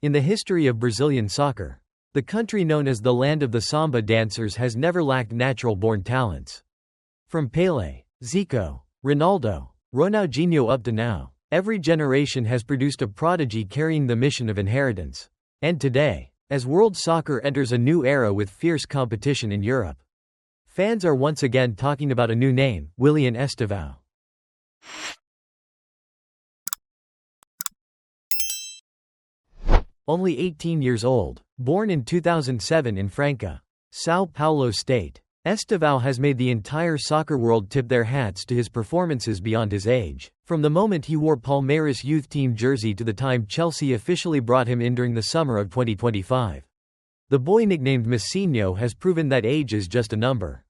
In the history of Brazilian soccer, the country known as the land of the samba dancers has never lacked natural-born talents. From Pelé, Zico, Ronaldo, Ronaldinho up to now, every generation has produced a prodigy carrying the mission of inheritance. And today, as world soccer enters a new era with fierce competition in Europe, fans are once again talking about a new name, Willian Estevão. Only 18 years old, born in 2007 in Franca, São Paulo state, Estevao has made the entire soccer world tip their hats to his performances beyond his age. From the moment he wore Palmeiras youth team jersey to the time Chelsea officially brought him in during the summer of 2025. The boy nicknamed Messinho has proven that age is just a number,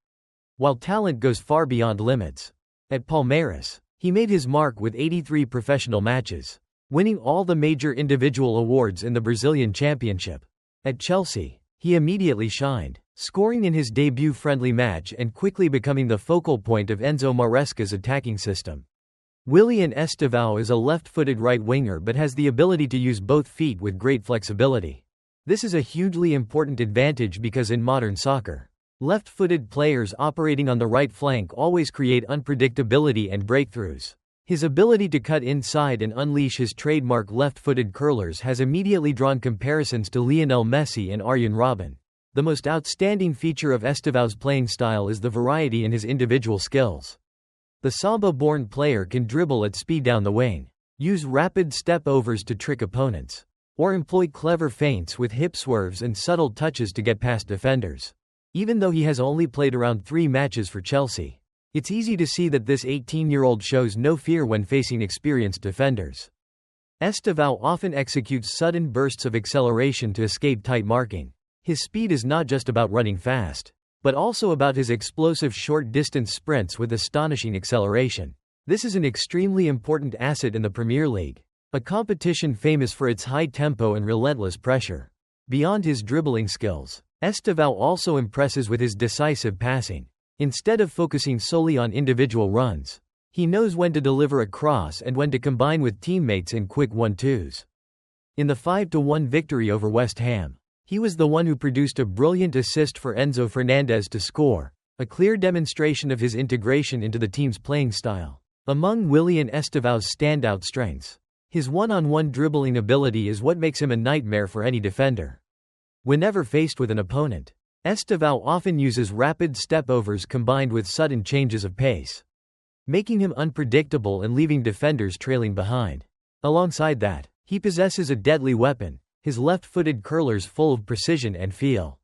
while talent goes far beyond limits. At Palmeiras, he made his mark with 83 professional matches, winning all the major individual awards in the Brazilian Championship. At Chelsea, he immediately shined, scoring in his debut friendly match and quickly becoming the focal point of Enzo Maresca's attacking system. Willian Estevão is a left-footed right winger but has the ability to use both feet with great flexibility. This is a hugely important advantage because in modern soccer, left-footed players operating on the right flank always create unpredictability and breakthroughs. His ability to cut inside and unleash his trademark left-footed curlers has immediately drawn comparisons to Lionel Messi and Arjen Robben. The most outstanding feature of Estevao's playing style is the variety in his individual skills. The Samba-born player can dribble at speed down the wing, use rapid step-overs to trick opponents, or employ clever feints with hip swerves and subtle touches to get past defenders. Even though he has only played around 3 matches for Chelsea, it's easy to see that this 18-year-old shows no fear when facing experienced defenders. Estevao often executes sudden bursts of acceleration to escape tight marking. His speed is not just about running fast, but also about his explosive short-distance sprints with astonishing acceleration. This is an extremely important asset in the Premier League, a competition famous for its high tempo and relentless pressure. Beyond his dribbling skills, Estevao also impresses with his decisive passing. Instead of focusing solely on individual runs, he knows when to deliver a cross and when to combine with teammates in quick 1-2s. In the 5-1 victory over West Ham, he was the one who produced a brilliant assist for Enzo Fernandez to score, a clear demonstration of his integration into the team's playing style. Among Willian Estevao's standout strengths, his one-on-one dribbling ability is what makes him a nightmare for any defender. Whenever faced with an opponent, Estevao often uses rapid step-overs combined with sudden changes of pace, making him unpredictable and leaving defenders trailing behind. Alongside that, he possesses a deadly weapon, his left-footed curlers full of precision and feel,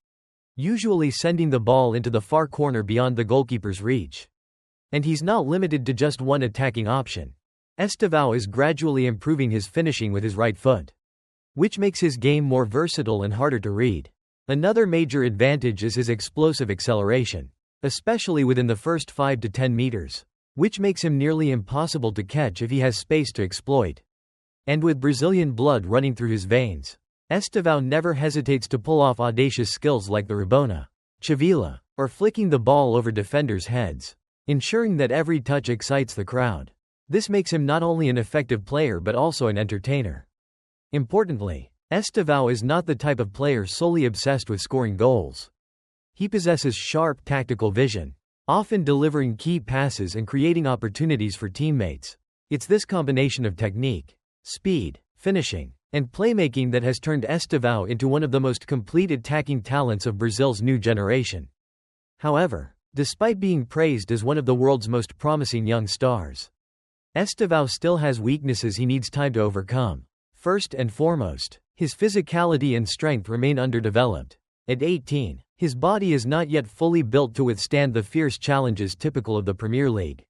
usually sending the ball into the far corner beyond the goalkeeper's reach. And he's not limited to just one attacking option. Estevao is gradually improving his finishing with his right foot, which makes his game more versatile and harder to read. Another major advantage is his explosive acceleration, especially within the first 5 to 10 meters, which makes him nearly impossible to catch if he has space to exploit. And with Brazilian blood running through his veins, Estevao never hesitates to pull off audacious skills like the Rabona, Chavila, or flicking the ball over defenders' heads, ensuring that every touch excites the crowd. This makes him not only an effective player but also an entertainer. Importantly, Estevao is not the type of player solely obsessed with scoring goals. He possesses sharp tactical vision, often delivering key passes and creating opportunities for teammates. It's this combination of technique, speed, finishing, and playmaking that has turned Estevao into one of the most complete attacking talents of Brazil's new generation. However, despite being praised as one of the world's most promising young stars, Estevao still has weaknesses he needs time to overcome. First and foremost, his physicality and strength remain underdeveloped. At 18, his body is not yet fully built to withstand the fierce challenges typical of the Premier League,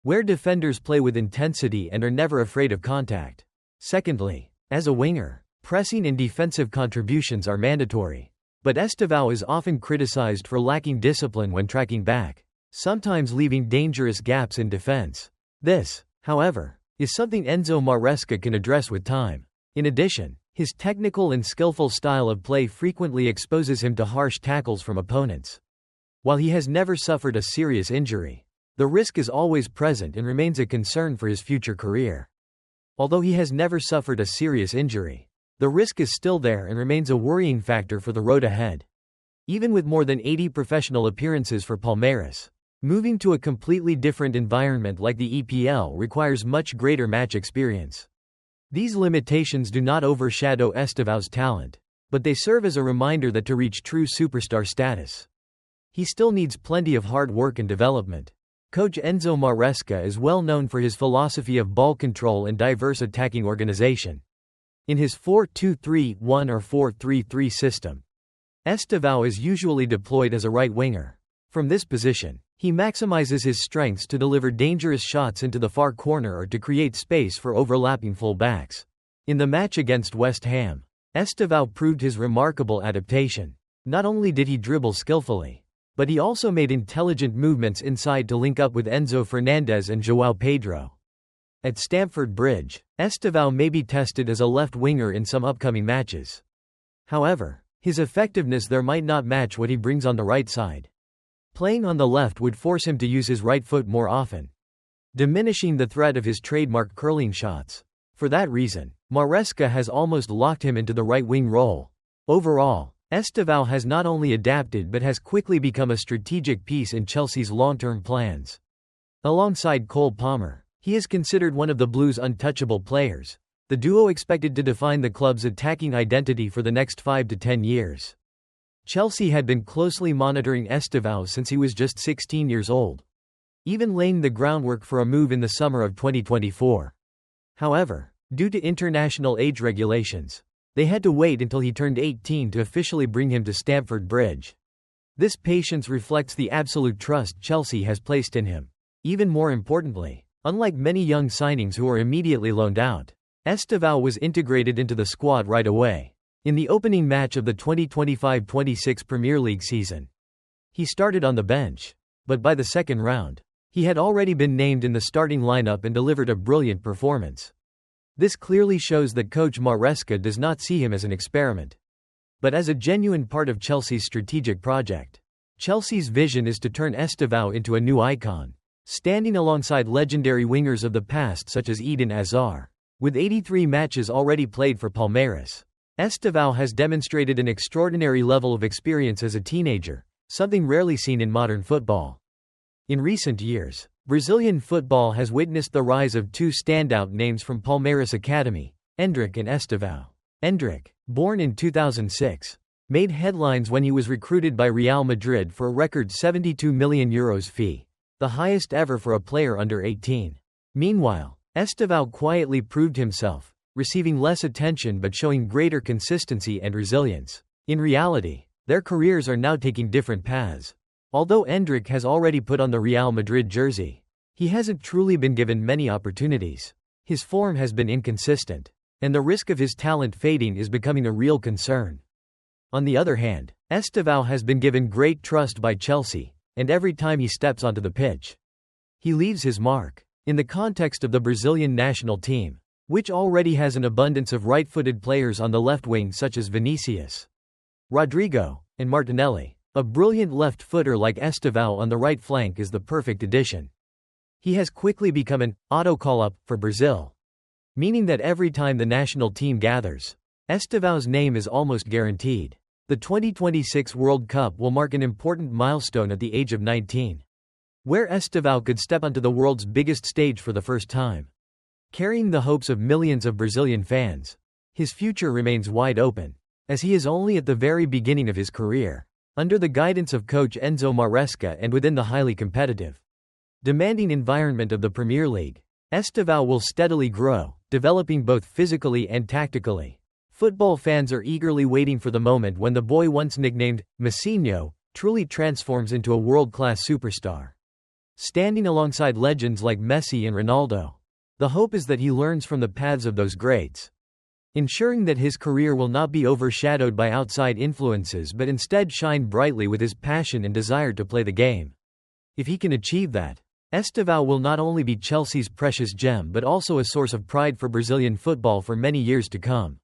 where defenders play with intensity and are never afraid of contact. Secondly, as a winger, pressing and defensive contributions are mandatory. But Estevao is often criticized for lacking discipline when tracking back, sometimes leaving dangerous gaps in defense. This, however, is something Enzo Maresca can address with time. In addition, his technical and skillful style of play frequently exposes him to harsh tackles from opponents. While he has never suffered a serious injury, the risk is always present and remains a concern for his future career. Although he has never suffered a serious injury, the risk is still there and remains a worrying factor for the road ahead. Even with more than 80 professional appearances for Palmeiras, moving to a completely different environment like the EPL requires much greater match experience. These limitations do not overshadow Estevao's talent, but they serve as a reminder that to reach true superstar status, he still needs plenty of hard work and development. Coach Enzo Maresca is well known for his philosophy of ball control and diverse attacking organization. In his 4-2-3-1 or 4-3-3 system, Estevao is usually deployed as a right winger. From this position, he maximizes his strengths to deliver dangerous shots into the far corner or to create space for overlapping full-backs. In the match against West Ham, Estevao proved his remarkable adaptation. Not only did he dribble skillfully, but he also made intelligent movements inside to link up with Enzo Fernandez and João Pedro. At Stamford Bridge, Estevao may be tested as a left winger in some upcoming matches. However, his effectiveness there might not match what he brings on the right side. Playing on the left would force him to use his right foot more often, diminishing the threat of his trademark curling shots. For that reason, Maresca has almost locked him into the right wing role. Overall, Estevao has not only adapted but has quickly become a strategic piece in Chelsea's long-term plans. Alongside Cole Palmer, he is considered one of the Blues' untouchable players, the duo expected to define the club's attacking identity for the next 5 to 10 years. Chelsea had been closely monitoring Estevao since he was just 16 years old, even laying the groundwork for a move in the summer of 2024. However, due to international age regulations, they had to wait until he turned 18 to officially bring him to Stamford Bridge. This patience reflects the absolute trust Chelsea has placed in him. Even more importantly, unlike many young signings who are immediately loaned out, Estevao was integrated into the squad right away. In the opening match of the 2025-26 Premier League season, he started on the bench, but by the second round, he had already been named in the starting lineup and delivered a brilliant performance. This clearly shows that coach Maresca does not see him as an experiment, but as a genuine part of Chelsea's strategic project. Chelsea's vision is to turn Estevao into a new icon, standing alongside legendary wingers of the past such as Eden Hazard. With 83 matches already played for Palmeiras, Estevao has demonstrated an extraordinary level of experience as a teenager, something rarely seen in modern football. In recent years, Brazilian football has witnessed the rise of two standout names from Palmeiras Academy, Endrick and Estevao. Endrick, born in 2006, made headlines when he was recruited by Real Madrid for a record €72 million fee, the highest ever for a player under 18. Meanwhile, Estevao quietly proved himself, receiving less attention but showing greater consistency and resilience. In reality, their careers are now taking different paths. Although Endrick has already put on the Real Madrid jersey, he hasn't truly been given many opportunities. His form has been inconsistent, and the risk of his talent fading is becoming a real concern. On the other hand, Estevao has been given great trust by Chelsea, and every time he steps onto the pitch, he leaves his mark. In the context of the Brazilian national team, which already has an abundance of right-footed players on the left wing such as Vinicius, Rodrigo, and Martinelli, a brilliant left-footer like Estevao on the right flank is the perfect addition. He has quickly become an auto call-up for Brazil, meaning that every time the national team gathers, Estevao's name is almost guaranteed. The 2026 World Cup will mark an important milestone at the age of 19, where Estevao could step onto the world's biggest stage for the first time. Carrying the hopes of millions of Brazilian fans, his future remains wide open, as he is only at the very beginning of his career. Under the guidance of coach Enzo Maresca and within the highly competitive, demanding environment of the Premier League, Estevao will steadily grow, developing both physically and tactically. Football fans are eagerly waiting for the moment when the boy once nicknamed Messinho truly transforms into a world-class superstar, standing alongside legends like Messi and Ronaldo. The hope is that he learns from the paths of those greats, ensuring that his career will not be overshadowed by outside influences but instead shine brightly with his passion and desire to play the game. If he can achieve that, Estevao will not only be Chelsea's precious gem but also a source of pride for Brazilian football for many years to come.